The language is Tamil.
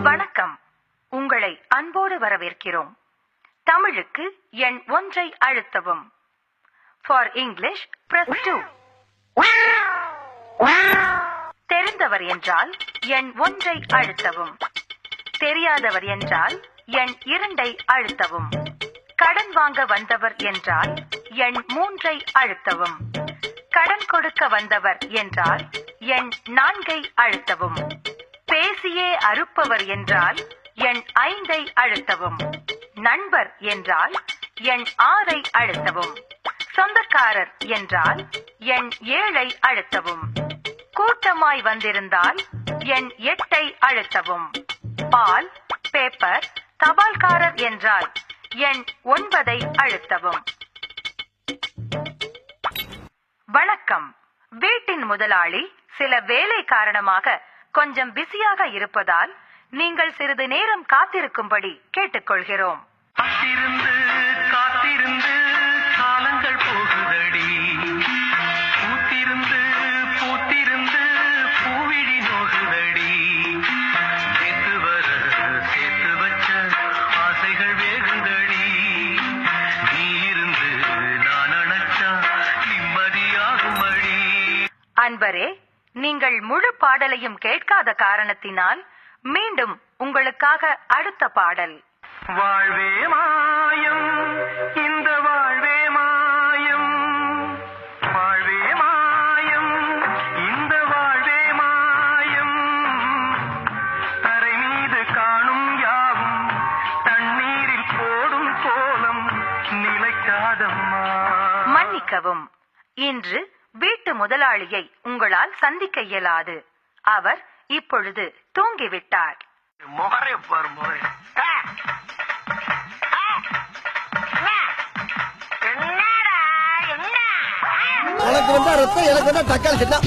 வணக்கம். உங்களை அன்போடு வரவேற்கிறோம். தமிழுக்கு எண் 1 அழுத்தவும். For English press 2. தெரிந்தவர் என்றால் எண் 1 அழுத்தவும். தெரியாதவர் என்றால் எண் 2 அழுத்தவும். கடன் வாங்க வந்தவர் என்றால் எண் 3 அழுத்தவும். கடன் கொடுக்க வந்தவர் என்றால் எண் 4 அழுத்தவும். பேசியே அறுப்பவர் என்றால் எண் 5 அழுத்தவும். நண்பர் என்றால் எண் 6 அழுத்தவும். சொந்தக்காரர் என்றால் எண் 7 அழுத்தவும். கூட்டமாய் வந்திருந்தால் எண் 8 அழுத்தவும். பால், பேப்பர், தபால்காரர் என்றால் எண் 9 அழுத்தவும். வணக்கம். வீட்டின் முதலாளி சில வேலை காரணமாக கொஞ்சம் பிஸியாக இருப்பதால் நீங்கள் சிறிது நேரம் காத்திருக்கும்படி கேட்டுக்கொள்கிறோம். காத்திருந்து காத்திருந்து காலங்கள் போகுதடி, பூத்திருந்து பூத்திருந்து பூவிழி நோகுதடி, சேர்த்து வர சேர்த்து வச்ச ஆசைகள் வேகுதடி, நீ இருந்து நான் அணைச்சா நிம்மதியாகுமடி. அன்பரே, நீங்கள் முழு பாடலையும் கேட்காத காரணத்தினால் மீண்டும் உங்களுக்காக அடுத்த பாடல். வாழ்வே மாயம், இந்த வாழ்வே மாயம், வாழ்வே மாயம், இந்த வாழ்வே மாயம், தரை மீது காணும் யாவும் தண்ணீரில் போடும் கோலம் நிலைக்காதம்மா. மன்னிக்கவும், இன்று வீட்டு முதலாளியை உங்களால் சந்திக்க இயலாது. அவர் இப்பொழுது தூங்கிவிட்டார். எனக்கு வந்தா ரத்தம், எனக்கு வந்தா தக்காளி சட்னா